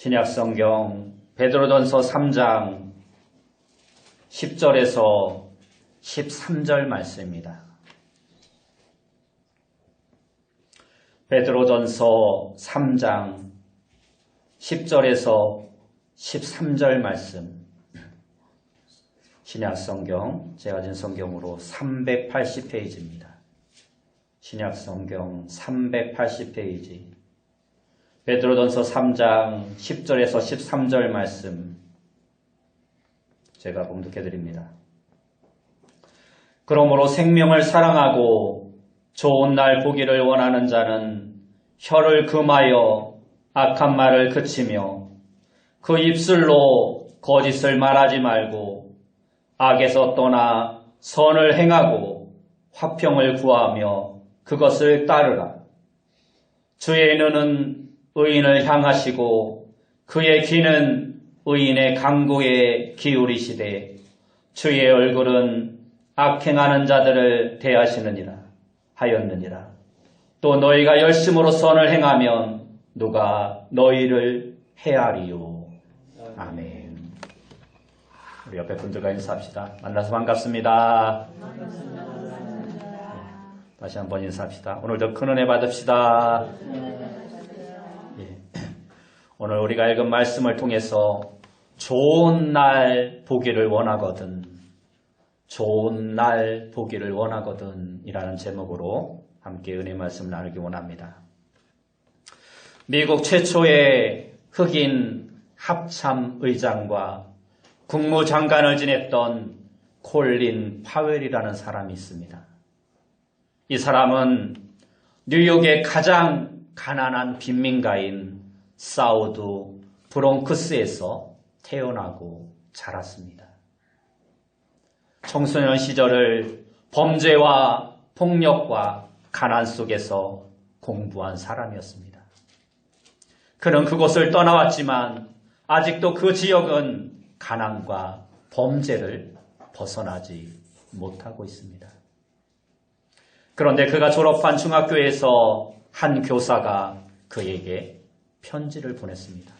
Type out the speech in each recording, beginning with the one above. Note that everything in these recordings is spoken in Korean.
신약성경 베드로전서 3장 10절에서 13절 말씀입니다. 베드로전서 3장 10절에서 13절 말씀. 신약성경, 제가 가진 성경으로 380페이지입니다. 신약성경 380페이지. 베드로전서 3장 10절에서 13절 말씀 제가 봉독해 드립니다. 그러므로 생명을 사랑하고 좋은 날 보기를 원하는 자는 혀를 금하여 악한 말을 그치며 그 입술로 거짓을 말하지 말고 악에서 떠나 선을 행하고 화평을 구하며 그것을 따르라. 주의 눈은 의인을 향하시고 그의 귀는 의인의 간구에 기울이시되 주의 얼굴은 악행하는 자들을 대하시느니라 하였느니라. 또 너희가 열심으로 선을 행하면 누가 너희를 해하리요. 아멘. 우리 옆에 분들과 인사합시다. 만나서 반갑습니다. 다시 한번 인사합시다. 오늘도 큰 은혜 받읍시다. 오늘 우리가 읽은 말씀을 통해서 좋은 날 보기를 원하거든, 좋은 날 보기를 원하거든 이라는 제목으로 함께 은혜 말씀을 나누기 원합니다. 미국 최초의 흑인 합참의장과 국무장관을 지냈던 콜린 파웰이라는 사람이 있습니다. 이 사람은 뉴욕의 가장 가난한 빈민가인 사우드 브롱크스에서 태어나고 자랐습니다. 청소년 시절을 범죄와 폭력과 가난 속에서 공부한 사람이었습니다. 그는 그곳을 떠나왔지만 아직도 그 지역은 가난과 범죄를 벗어나지 못하고 있습니다. 그런데 그가 졸업한 중학교에서 한 교사가 그에게 편지를 보냈습니다.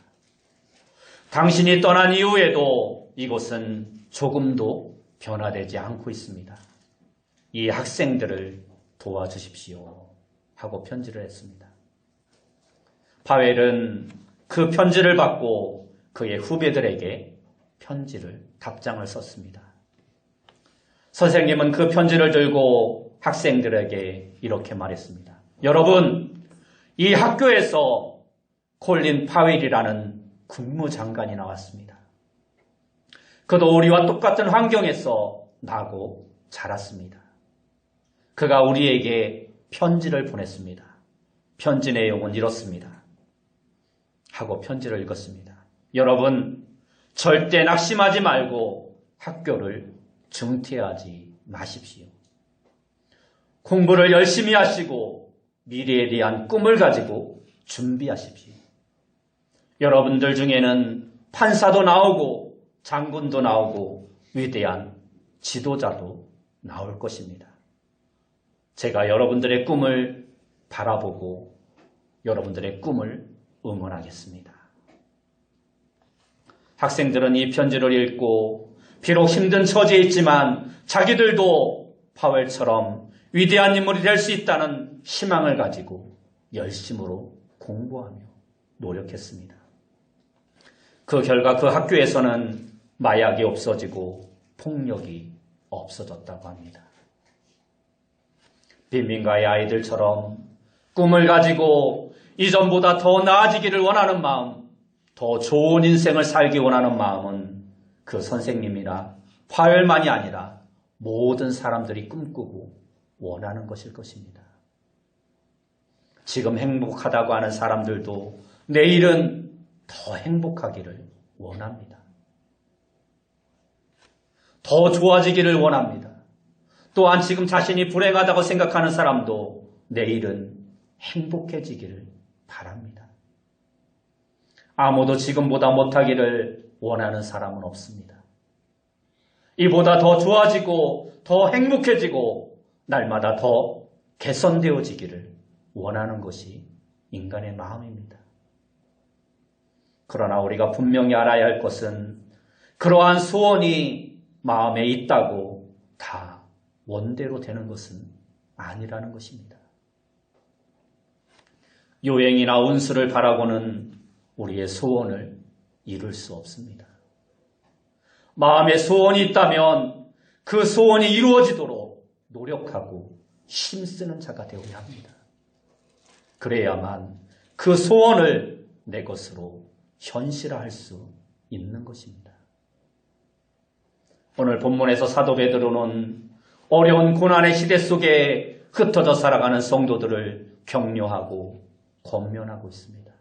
당신이 떠난 이후에도 이곳은 조금도 변화되지 않고 있습니다. 이 학생들을 도와주십시오 하고 편지를 했습니다. 파웰은 그 편지를 받고 그의 후배들에게 답장을 썼습니다. 선생님은 그 편지를 들고 학생들에게 이렇게 말했습니다. 여러분, 이 학교에서 콜린 파웰이라는 국무장관이 나왔습니다. 그도 우리와 똑같은 환경에서 나고 자랐습니다. 그가 우리에게 편지를 보냈습니다. 편지 내용은 이렇습니다. 하고 편지를 읽었습니다. 여러분, 절대 낙심하지 말고 학교를 중퇴하지 마십시오. 공부를 열심히 하시고 미래에 대한 꿈을 가지고 준비하십시오. 여러분들 중에는 판사도 나오고 장군도 나오고 위대한 지도자도 나올 것입니다. 제가 여러분들의 꿈을 바라보고 여러분들의 꿈을 응원하겠습니다. 학생들은 이 편지를 읽고 비록 힘든 처지에 있지만 자기들도 파웰처럼 위대한 인물이 될 수 있다는 희망을 가지고 열심으로 공부하며 노력했습니다. 그 결과 그 학교에서는 마약이 없어지고 폭력이 없어졌다고 합니다. 빈민가의 아이들처럼 꿈을 가지고 이전보다 더 나아지기를 원하는 마음, 더 좋은 인생을 살기 원하는 마음은 그 선생님이나 파웰만이 아니라 모든 사람들이 꿈꾸고 원하는 것일 것입니다. 지금 행복하다고 하는 사람들도 내일은 더 행복하기를 원합니다. 더 좋아지기를 원합니다. 또한 지금 자신이 불행하다고 생각하는 사람도 내일은 행복해지기를 바랍니다. 아무도 지금보다 못하기를 원하는 사람은 없습니다. 이보다 더 좋아지고 더 행복해지고 날마다 더 개선되어지기를 원하는 것이 인간의 마음입니다. 그러나 우리가 분명히 알아야 할 것은 그러한 소원이 마음에 있다고 다 원대로 되는 것은 아니라는 것입니다. 요행이나 운수를 바라고는 우리의 소원을 이룰 수 없습니다. 마음에 소원이 있다면 그 소원이 이루어지도록 노력하고 힘쓰는 자가 되어야 합니다. 그래야만 그 소원을 내 것으로 현실화할 수 있는 것입니다. 오늘 본문에서 사도 베드로는 어려운 고난의 시대 속에 흩어져 살아가는 성도들을 격려하고 권면하고 있습니다.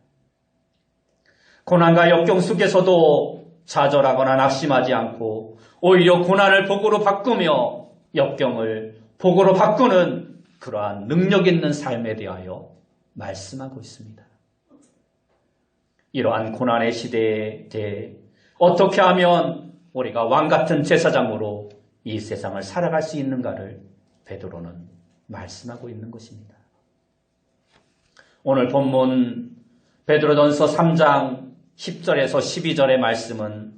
고난과 역경 속에서도 좌절하거나 낙심하지 않고 오히려 고난을 복으로 바꾸며 역경을 복으로 바꾸는 그러한 능력 있는 삶에 대하여 말씀하고 있습니다. 이러한 고난의 시대에 대해 어떻게 하면 우리가 왕같은 제사장으로 이 세상을 살아갈 수 있는가를 베드로는 말씀하고 있는 것입니다. 오늘 본문 베드로전서 3장 10절에서 12절의 말씀은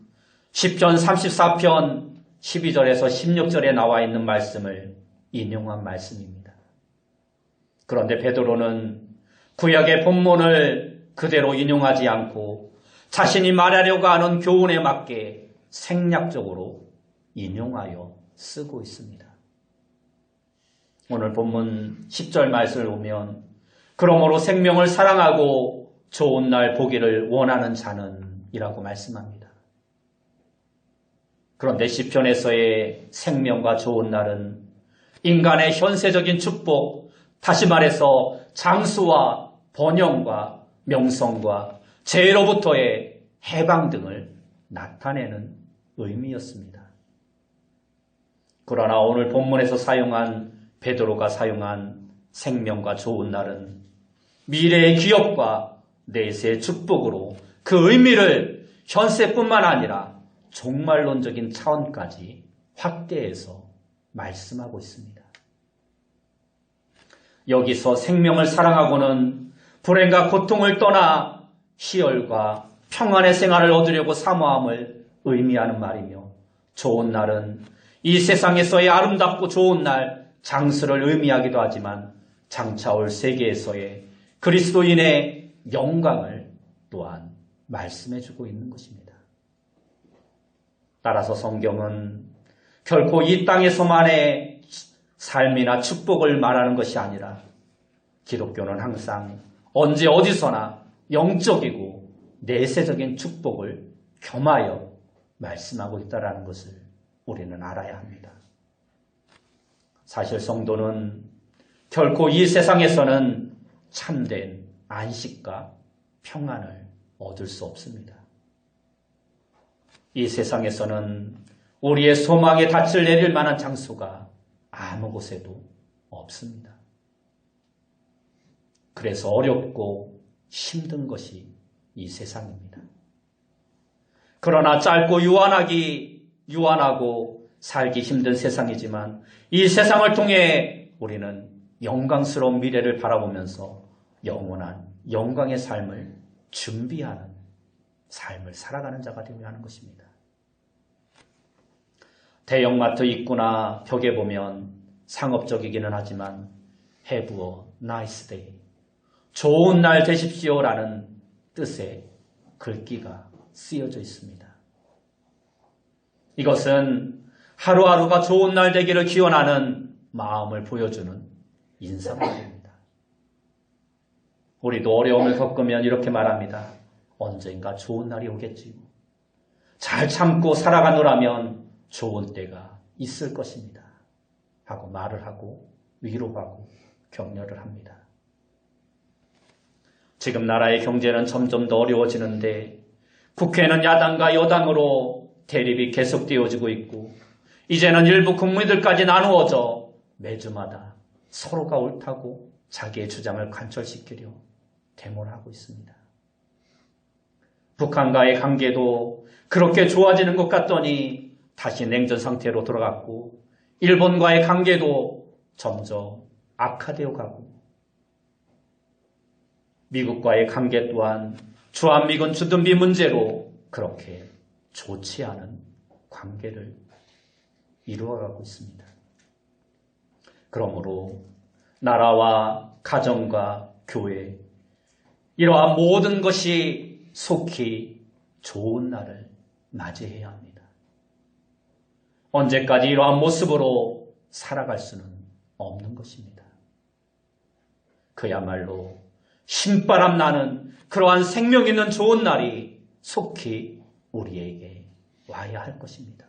시편 34편 12절에서 16절에 나와 있는 말씀을 인용한 말씀입니다. 그런데 베드로는 구약의 본문을 그대로 인용하지 않고 자신이 말하려고 하는 교훈에 맞게 생략적으로 인용하여 쓰고 있습니다. 오늘 본문 10절 말씀을 보면 그러므로 생명을 사랑하고 좋은 날 보기를 원하는 자는 이라고 말씀합니다. 그런데 시편에서의 생명과 좋은 날은 인간의 현세적인 축복, 다시 말해서 장수와 번영과 명성과 죄로부터의 해방 등을 나타내는 의미였습니다. 그러나 오늘 본문에서 사용한 베드로가 사용한 생명과 좋은 날은 미래의 기업과 내세의 축복으로 그 의미를 현세뿐만 아니라 종말론적인 차원까지 확대해서 말씀하고 있습니다. 여기서 생명을 사랑하고는 불행과 고통을 떠나 희열과 평안의 생활을 얻으려고 사모함을 의미하는 말이며, 좋은 날은 이 세상에서의 아름답고 좋은 날 장수를 의미하기도 하지만 장차 올 세계에서의 그리스도인의 영광을 또한 말씀해주고 있는 것입니다. 따라서 성경은 결코 이 땅에서만의 삶이나 축복을 말하는 것이 아니라 기독교는 항상 언제 어디서나 영적이고 내세적인 축복을 겸하여 말씀하고 있다는 것을 우리는 알아야 합니다. 사실 성도는 결코 이 세상에서는 참된 안식과 평안을 얻을 수 없습니다. 이 세상에서는 우리의 소망에 닻을 내릴 만한 장소가 아무 곳에도 없습니다. 그래서 어렵고 힘든 것이 이 세상입니다. 그러나 짧고 유한하고 살기 힘든 세상이지만 이 세상을 통해 우리는 영광스러운 미래를 바라보면서 영원한 영광의 삶을 준비하는 삶을 살아가는 자가 되어야 하는 것입니다. 대형마트 입구나 벽에 보면 상업적이기는 하지만 Have a nice day, 좋은 날 되십시오라는 뜻의 글귀가 쓰여져 있습니다. 이것은 하루하루가 좋은 날 되기를 기원하는 마음을 보여주는 인사말입니다. 우리도 어려움을 겪으면 이렇게 말합니다. 언젠가 좋은 날이 오겠지요. 잘 참고 살아가노라면 좋은 때가 있을 것입니다. 하고 말을 하고 위로하고 격려를 합니다. 지금 나라의 경제는 점점 더 어려워지는데 국회는 야당과 여당으로 대립이 계속되어지고 있고 이제는 일부 국민들까지 나누어져 매주마다 서로가 옳다고 자기의 주장을 관철시키려 데모를 하고 있습니다. 북한과의 관계도 그렇게 좋아지는 것 같더니 다시 냉전 상태로 돌아갔고 일본과의 관계도 점점 악화되어 가고 미국과의 관계 또한 주한미군 주둔비 문제로 그렇게 좋지 않은 관계를 이루어가고 있습니다. 그러므로 나라와 가정과 교회, 이러한 모든 것이 속히 좋은 날을 맞이해야 합니다. 언제까지 이러한 모습으로 살아갈 수는 없는 것입니다. 그야말로 신바람 나는 그러한 생명 있는 좋은 날이 속히 우리에게 와야 할 것입니다.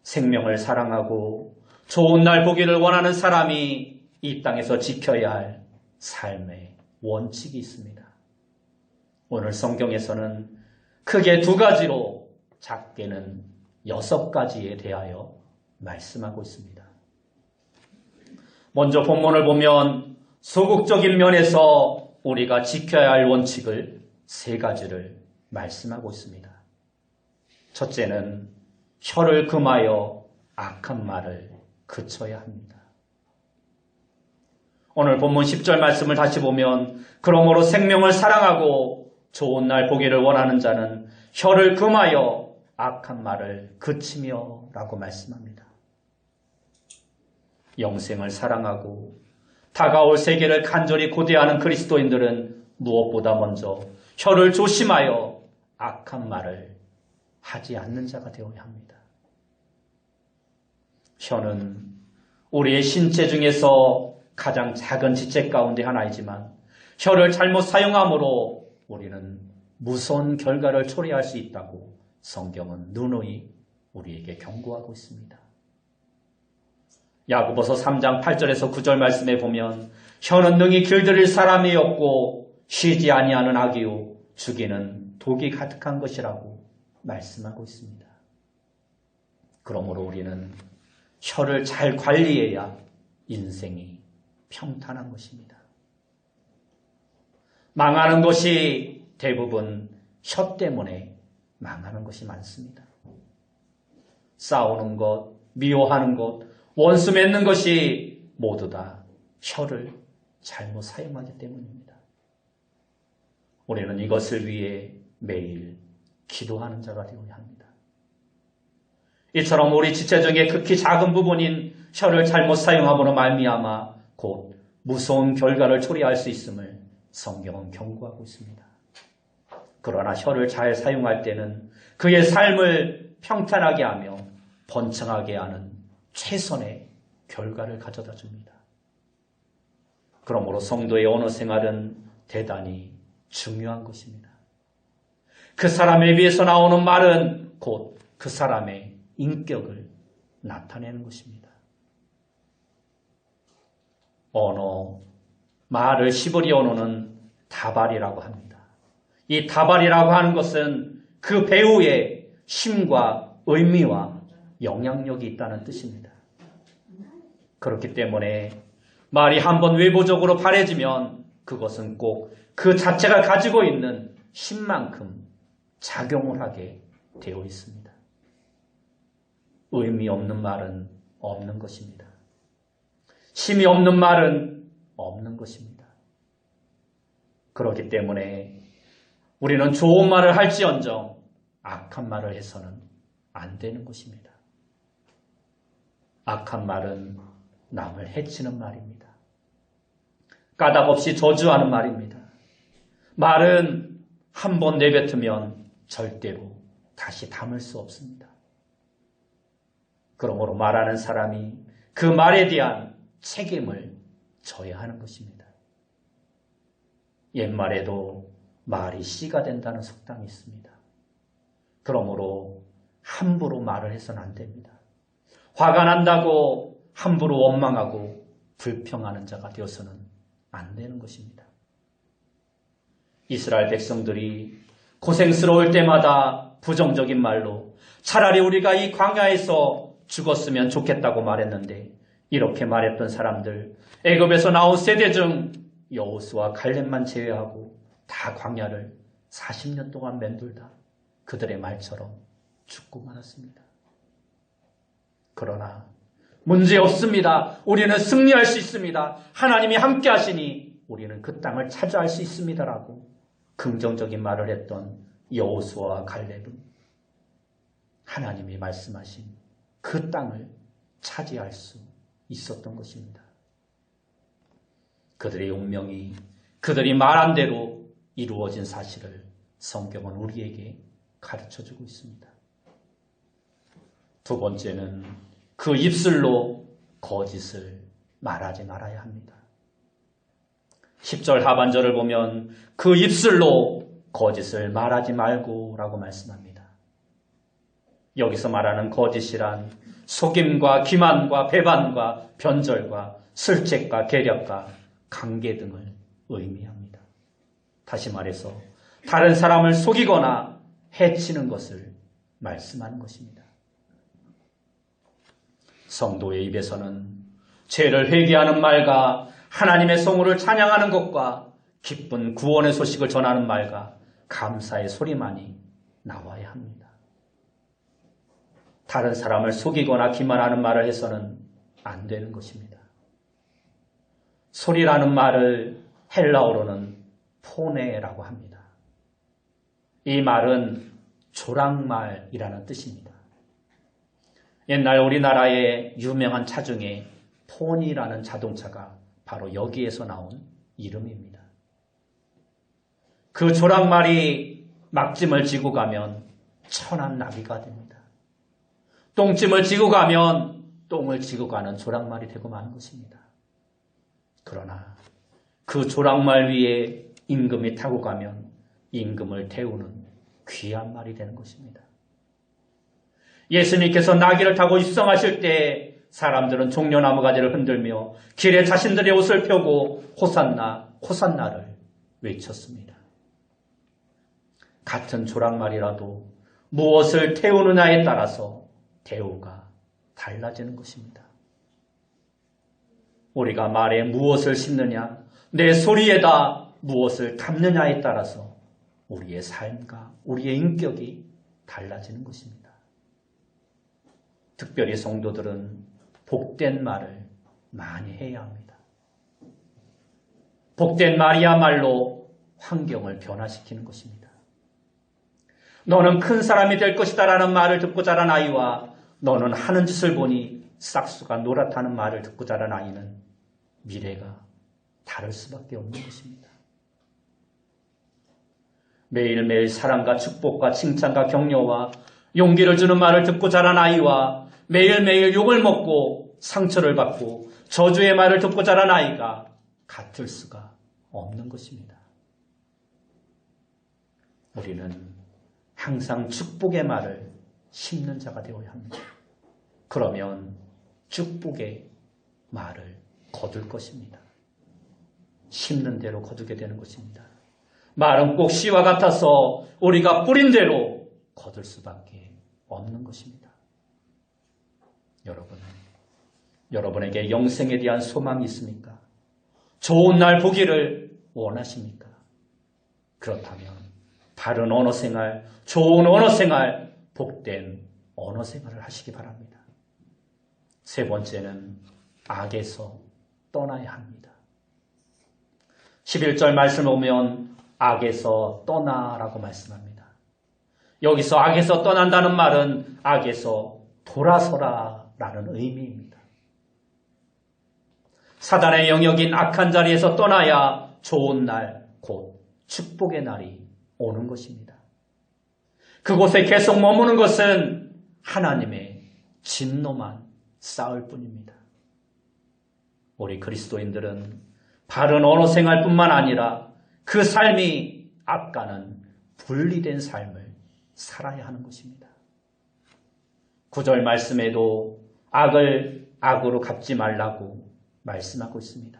생명을 사랑하고 좋은 날 보기를 원하는 사람이 이 땅에서 지켜야 할 삶의 원칙이 있습니다. 오늘 성경에서는 크게 2가지로 작게는 6가지에 대하여 말씀하고 있습니다. 먼저 본문을 보면 소극적인 면에서 우리가 지켜야 할 원칙을 3가지를 말씀하고 있습니다. 첫째는 혀를 금하여 악한 말을 그쳐야 합니다. 오늘 본문 10절 말씀을 다시 보면 그러므로 생명을 사랑하고 좋은 날 보기를 원하는 자는 혀를 금하여 악한 말을 그치며 라고 말씀합니다. 영생을 사랑하고 다가올 세계를 간절히 고대하는 그리스도인들은 무엇보다 먼저 혀를 조심하여 악한 말을 하지 않는 자가 되어야 합니다. 혀는 우리의 신체 중에서 가장 작은 지체 가운데 하나이지만 혀를 잘못 사용함으로 우리는 무서운 결과를 초래할 수 있다고 성경은 누누이 우리에게 경고하고 있습니다. 야고보서 3장 8절에서 9절 말씀에 보면 혀는 능히 길들일 사람이 없고 쉬지 아니하는 악이요 죽이는 독이 가득한 것이라고 말씀하고 있습니다. 그러므로 우리는 혀를 잘 관리해야 인생이 평탄한 것입니다. 망하는 것이 대부분 혀 때문에 망하는 것이 많습니다. 싸우는 것, 미워하는 것, 원수 맺는 것이 모두 다 혀를 잘못 사용하기 때문입니다. 우리는 이것을 위해 매일 기도하는 자가 되어야 합니다. 이처럼 우리 지체 중에 극히 작은 부분인 혀를 잘못 사용함으로 말미암아 곧 무서운 결과를 초래할 수 있음을 성경은 경고하고 있습니다. 그러나 혀를 잘 사용할 때는 그의 삶을 평탄하게 하며 번창하게 하는 최선의 결과를 가져다 줍니다. 그러므로 성도의 언어 생활은 대단히 중요한 것입니다. 그 사람에 비해서 나오는 말은 곧 그 사람의 인격을 나타내는 것입니다. 언어, 말을 시보리 언어는 다발이라고 합니다. 이 다발이라고 하는 것은 그 배우의 심과 의미와 영향력이 있다는 뜻입니다. 그렇기 때문에 말이 한번 외부적으로 바래지면 그것은 꼭 그 자체가 가지고 있는 힘만큼 작용을 하게 되어 있습니다. 의미 없는 말은 없는 것입니다. 힘이 없는 말은 없는 것입니다. 그렇기 때문에 우리는 좋은 말을 할지언정 악한 말을 해서는 안 되는 것입니다. 악한 말은 남을 해치는 말입니다. 까닭없이 저주하는 말입니다. 말은 한 번 내뱉으면 절대로 다시 담을 수 없습니다. 그러므로 말하는 사람이 그 말에 대한 책임을 져야 하는 것입니다. 옛말에도 말이 씨가 된다는 속담이 있습니다. 그러므로 함부로 말을 해서는 안 됩니다. 화가 난다고 함부로 원망하고 불평하는 자가 되어서는 안 되는 것입니다. 이스라엘 백성들이 고생스러울 때마다 부정적인 말로 차라리 우리가 이 광야에서 죽었으면 좋겠다고 말했는데 이렇게 말했던 사람들 애굽에서 나온 세대 중 여호수아 갈렙만 제외하고 다 광야를 40년 동안 맴돌다 그들의 말처럼 죽고 말았습니다. 그러나 문제 없습니다. 우리는 승리할 수 있습니다. 하나님이 함께 하시니 우리는 그 땅을 차지할 수 있습니다라고 긍정적인 말을 했던 여호수아와 갈렙은 하나님이 말씀하신 그 땅을 차지할 수 있었던 것입니다. 그들의 운명이 그들이 말한 대로 이루어진 사실을 성경은 우리에게 가르쳐주고 있습니다. 두 번째는 그 입술로 거짓을 말하지 말아야 합니다. 10절 하반절을 보면 그 입술로 거짓을 말하지 말고 라고 말씀합니다. 여기서 말하는 거짓이란 속임과 기만과 배반과 변절과 슬책과 계략과 관계 등을 의미합니다. 다시 말해서 다른 사람을 속이거나 해치는 것을 말씀하는 것입니다. 성도의 입에서는 죄를 회개하는 말과 하나님의 성호를 찬양하는 것과 기쁜 구원의 소식을 전하는 말과 감사의 소리만이 나와야 합니다. 다른 사람을 속이거나 기만하는 말을 해서는 안 되는 것입니다. 소리라는 말을 헬라어로는 포네라고 합니다. 이 말은 조랑말이라는 뜻입니다. 옛날 우리나라의 유명한 차 중에 폰이라는 자동차가 바로 여기에서 나온 이름입니다. 그 조랑말이 막짐을 지고 가면 천한 나비가 됩니다. 똥짐을 지고 가면 똥을 지고 가는 조랑말이 되고 마는 것입니다. 그러나 그 조랑말 위에 임금이 타고 가면 임금을 태우는 귀한 말이 되는 것입니다. 예수님께서 나귀를 타고 입성하실 때 사람들은 종려나무 가지를 흔들며 길에 자신들의 옷을 펴고 호산나 호산나를 외쳤습니다. 같은 조랑말이라도 무엇을 태우느냐에 따라서 대우가 달라지는 것입니다. 우리가 말에 무엇을 싣느냐, 내 소리에다 무엇을 담느냐에 따라서 우리의 삶과 우리의 인격이 달라지는 것입니다. 특별히 성도들은 복된 말을 많이 해야 합니다. 복된 말이야말로 환경을 변화시키는 것입니다. 너는 큰 사람이 될 것이다 라는 말을 듣고 자란 아이와 너는 하는 짓을 보니 싹수가 노랗다는 말을 듣고 자란 아이는 미래가 다를 수밖에 없는 것입니다. 매일매일 사랑과 축복과 칭찬과 격려와 용기를 주는 말을 듣고 자란 아이와 매일매일 욕을 먹고 상처를 받고 저주의 말을 듣고 자란 아이가 같을 수가 없는 것입니다. 우리는 항상 축복의 말을 심는 자가 되어야 합니다. 그러면 축복의 말을 거둘 것입니다. 심는 대로 거두게 되는 것입니다. 말은 꼭 씨와 같아서 우리가 뿌린 대로 거둘 수밖에 없는 것입니다. 여러분에게 영생에 대한 소망이 있습니까? 좋은 날 보기를 원하십니까? 그렇다면 바른 언어생활, 좋은 언어생활, 복된 언어생활을 하시기 바랍니다. 세 번째는 악에서 떠나야 합니다. 11절 말씀을 보면 악에서 떠나라고 말씀합니다. 여기서 악에서 떠난다는 말은 악에서 돌아서라 라는 의미입니다. 사단의 영역인 악한 자리에서 떠나야 좋은 날, 곧 축복의 날이 오는 것입니다. 그곳에 계속 머무는 것은 하나님의 진노만 쌓을 뿐입니다. 우리 그리스도인들은 바른 언어 생활뿐만 아니라 그 삶이 악과는 분리된 삶을 살아야 하는 것입니다. 9절 말씀에도 악을 악으로 갚지 말라고 말씀하고 있습니다.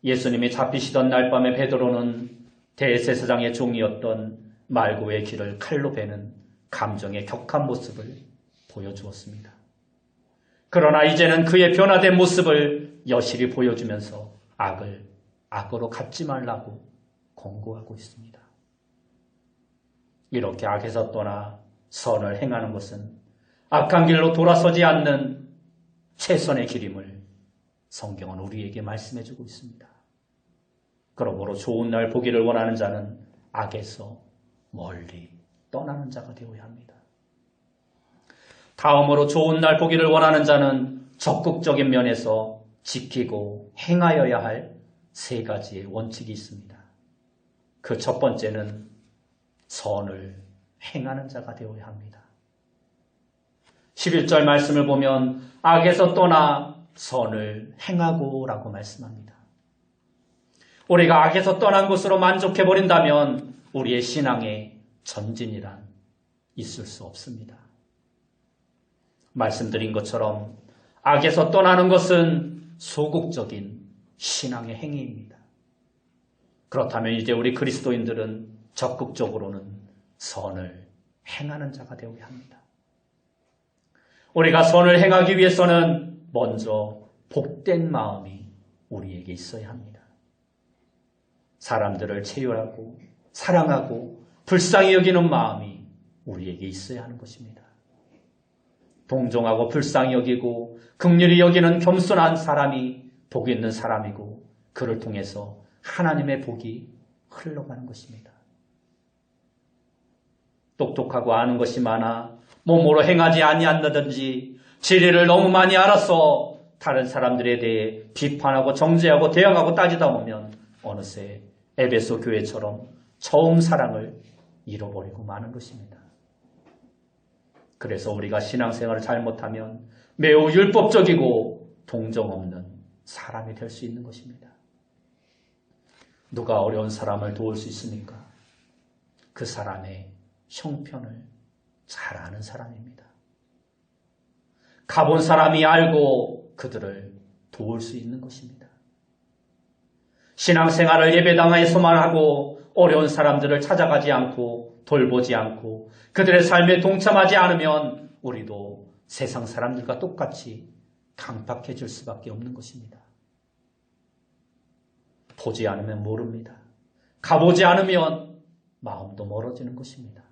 예수님이 잡히시던 날 밤에 베드로는 대제사장의 종이었던 말고의 길을 칼로 베는 감정의 격한 모습을 보여주었습니다. 그러나 이제는 그의 변화된 모습을 여실히 보여주면서 악을 악으로 갚지 말라고 권고하고 있습니다. 이렇게 악에서 떠나 선을 행하는 것은 악한 길로 돌아서지 않는 최선의 길임을 성경은 우리에게 말씀해주고 있습니다. 그러므로 좋은 날 보기를 원하는 자는 악에서 멀리 떠나는 자가 되어야 합니다. 다음으로 좋은 날 보기를 원하는 자는 적극적인 면에서 지키고 행하여야 할 세 가지의 원칙이 있습니다. 그 첫 번째는 선을 행하는 자가 되어야 합니다. 11절 말씀을 보면 악에서 떠나 선을 행하고 라고 말씀합니다. 우리가 악에서 떠난 것으로 만족해버린다면 우리의 신앙에 전진이란 있을 수 없습니다. 말씀드린 것처럼 악에서 떠나는 것은 소극적인 신앙의 행위입니다. 그렇다면 이제 우리 그리스도인들은 적극적으로는 선을 행하는 자가 되어야 합니다. 우리가 선을 행하기 위해서는 먼저 복된 마음이 우리에게 있어야 합니다. 사람들을 체휼하고 사랑하고 불쌍히 여기는 마음이 우리에게 있어야 하는 것입니다. 동정하고 불쌍히 여기고 긍휼히 여기는 겸손한 사람이 복 있는 사람이고 그를 통해서 하나님의 복이 흘러가는 것입니다. 똑똑하고 아는 것이 많아 몸으로 행하지 아니한다든지 진리를 너무 많이 알아서 다른 사람들에 대해 비판하고 정죄하고 대응하고 따지다 보면 어느새 에베소 교회처럼 처음 사랑을 잃어버리고 마는 것입니다. 그래서 우리가 신앙생활을 잘못하면 매우 율법적이고 동정 없는 사람이 될 수 있는 것입니다. 누가 어려운 사람을 도울 수 있습니까? 그 사람의 형편을 잘 아는 사람입니다. 가본 사람이 알고 그들을 도울 수 있는 것입니다. 신앙생활을 예배당에서만 하고 어려운 사람들을 찾아가지 않고 돌보지 않고 그들의 삶에 동참하지 않으면 우리도 세상 사람들과 똑같이 강팍해질 수밖에 없는 것입니다. 보지 않으면 모릅니다. 가보지 않으면 마음도 멀어지는 것입니다.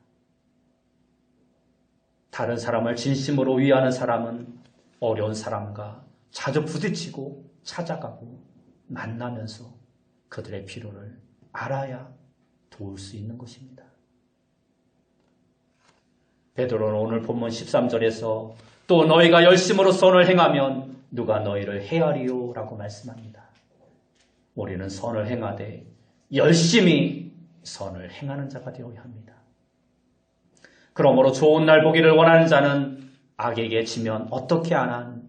다른 사람을 진심으로 위하는 사람은 어려운 사람과 자주 부딪히고 찾아가고 만나면서 그들의 필요를 알아야 도울 수 있는 것입니다. 베드로는 오늘 본문 13절에서 또 너희가 열심으로 선을 행하면 누가 너희를 해하리요 라고 말씀합니다. 우리는 선을 행하되 열심히 선을 행하는 자가 되어야 합니다. 그러므로 좋은 날 보기를 원하는 자는 악에게 지면 어떻게 하는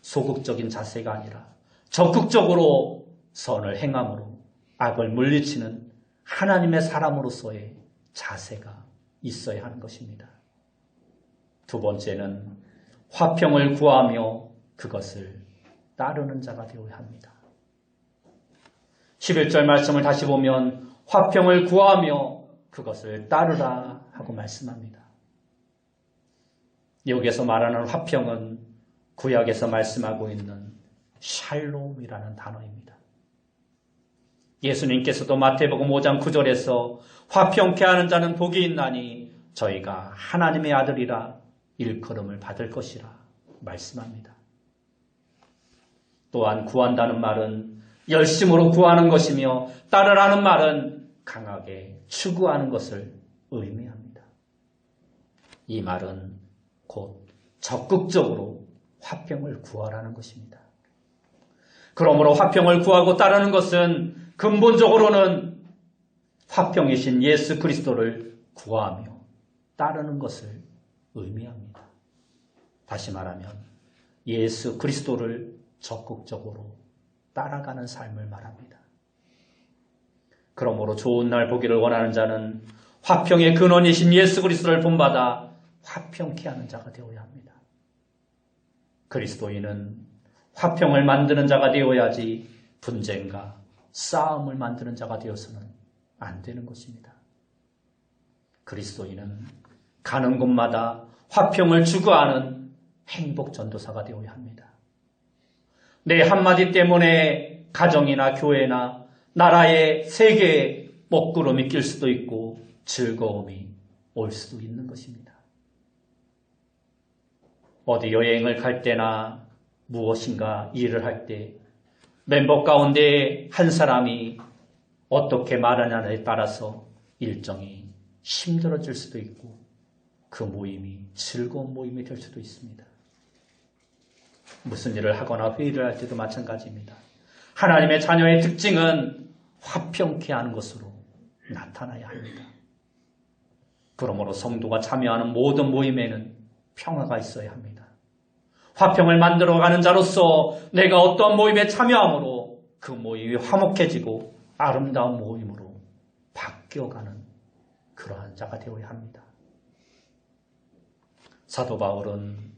소극적인 자세가 아니라 적극적으로 선을 행함으로 악을 물리치는 하나님의 사람으로서의 자세가 있어야 하는 것입니다. 두 번째는 화평을 구하며 그것을 따르는 자가 되어야 합니다. 11절 말씀을 다시 보면 화평을 구하며 그것을 따르라 하고 말씀합니다. 여기에서 말하는 화평은 구약에서 말씀하고 있는 샬롬이라는 단어입니다. 예수님께서도 마태복음 5장 9절에서 화평케 하는 자는 복이 있나니 저희가 하나님의 아들이라 일컬음을 받을 것이라 말씀합니다. 또한 구한다는 말은 열심으로 구하는 것이며 따르라는 말은 강하게 추구하는 것을 의미합니다. 이 말은 곧 적극적으로 화평을 구하라는 것입니다. 그러므로 화평을 구하고 따르는 것은 근본적으로는 화평이신 예수 그리스도를 구하며 따르는 것을 의미합니다. 다시 말하면 예수 그리스도를 적극적으로 따라가는 삶을 말합니다. 그러므로 좋은 날 보기를 원하는 자는 화평의 근원이신 예수 그리스도를 본받아 화평케 하는 자가 되어야 합니다. 그리스도인은 화평을 만드는 자가 되어야지 분쟁과 싸움을 만드는 자가 되어서는 안 되는 것입니다. 그리스도인은 가는 곳마다 화평을 추구하는 행복 전도사가 되어야 합니다. 내 한마디 때문에 가정이나 교회나 나라의 세계에 먹구름이 낄 수도 있고 즐거움이 올 수도 있는 것입니다. 어디 여행을 갈 때나 무엇인가 일을 할 때 멤버 가운데 한 사람이 어떻게 말하냐에 따라서 일정이 힘들어질 수도 있고 그 모임이 즐거운 모임이 될 수도 있습니다. 무슨 일을 하거나 회의를 할 때도 마찬가지입니다. 하나님의 자녀의 특징은 화평케 하는 것으로 나타나야 합니다. 그러므로 성도가 참여하는 모든 모임에는 평화가 있어야 합니다. 화평을 만들어가는 자로서 내가 어떠한 모임에 참여함으로 그 모임이 화목해지고 아름다운 모임으로 바뀌어가는 그러한 자가 되어야 합니다. 사도 바울은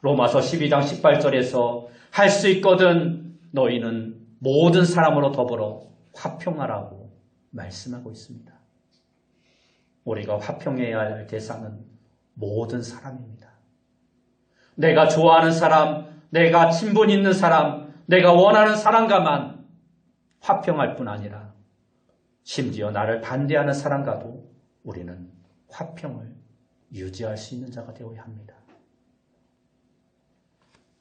로마서 12장 18절에서 할 수 있거든 너희는 모든 사람으로 더불어 화평하라고 말씀하고 있습니다. 우리가 화평해야 할 대상은 모든 사람입니다. 내가 좋아하는 사람, 내가 친분 있는 사람, 내가 원하는 사람과만 화평할 뿐 아니라 심지어 나를 반대하는 사람과도 우리는 화평을 유지할 수 있는 자가 되어야 합니다.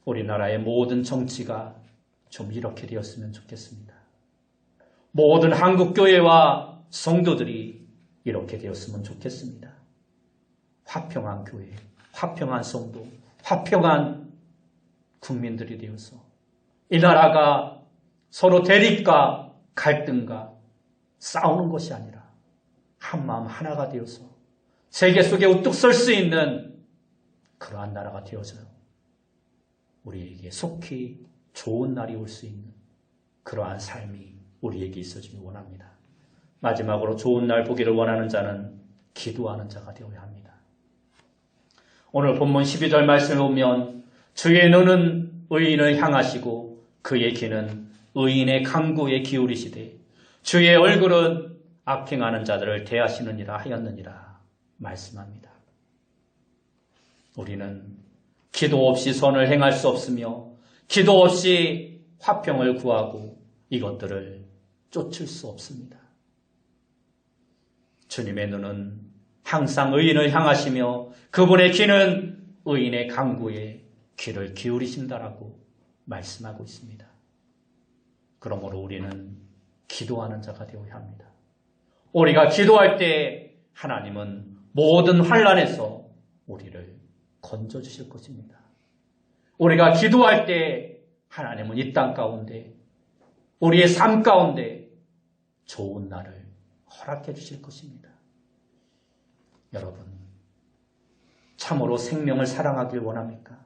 우리나라의 모든 정치가 좀 이렇게 되었으면 좋겠습니다. 모든 한국교회와 성도들이 이렇게 되었으면 좋겠습니다. 화평한 교회, 화평한 성도, 화평한 국민들이 되어서 이 나라가 서로 대립과 갈등과 싸우는 것이 아니라 한마음 하나가 되어서 세계 속에 우뚝 설 수 있는 그러한 나라가 되어져요. 우리에게 속히 좋은 날이 올 수 있는 그러한 삶이 우리에게 있어지길 원합니다. 마지막으로 좋은 날 보기를 원하는 자는 기도하는 자가 되어야 합니다. 오늘 본문 12절 말씀을 보면 주의 눈은 의인을 향하시고 그의 귀는 의인의 간구에 기울이시되 주의 얼굴은 악행하는 자들을 대하시느니라 하였느니라 말씀합니다. 우리는 기도 없이 선을 행할 수 없으며 기도 없이 화평을 구하고 이것들을 쫓을 수 없습니다. 주님의 눈은 항상 의인을 향하시며 그분의 귀는 의인의 간구에 귀를 기울이신다라고 말씀하고 있습니다. 그러므로 우리는 기도하는 자가 되어야 합니다. 우리가 기도할 때 하나님은 모든 환난에서 우리를 건져주실 것입니다. 우리가 기도할 때 하나님은 이 땅 가운데 우리의 삶 가운데 좋은 날을 허락해 주실 것입니다. 여러분, 참으로 생명을 사랑하길 원합니까?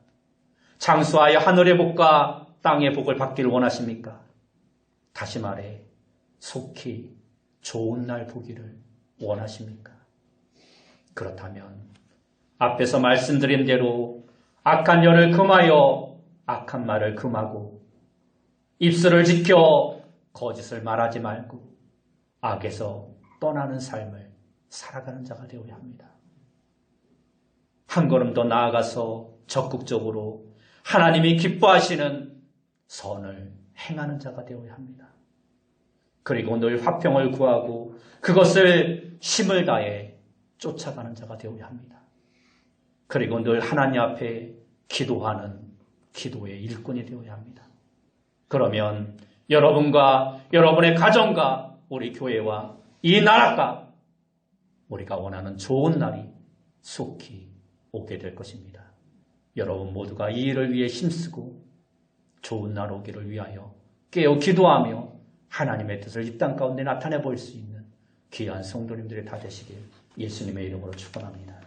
장수하여 하늘의 복과 땅의 복을 받기를 원하십니까? 다시 말해 속히 좋은 날 보기를 원하십니까? 그렇다면 앞에서 말씀드린 대로 악한 열을 금하여 악한 말을 금하고 입술을 지켜 거짓을 말하지 말고 악에서 떠나는 삶을 살아가는 자가 되어야 합니다. 한 걸음 더 나아가서 적극적으로 하나님이 기뻐하시는 선을 행하는 자가 되어야 합니다. 그리고 늘 화평을 구하고 그것을 힘을 다해 쫓아가는 자가 되어야 합니다. 그리고 늘 하나님 앞에 기도하는 기도의 일꾼이 되어야 합니다. 그러면 여러분과 여러분의 가정과 우리 교회와 이 나라가 우리가 원하는 좋은 날이 속히 오게 될 것입니다. 여러분 모두가 이 일을 위해 힘쓰고 좋은 날 오기를 위하여 깨어 기도하며 하나님의 뜻을 이 땅 가운데 나타내 볼 수 있는 귀한 성도님들이 다 되시길 예수님의 이름으로 축원합니다.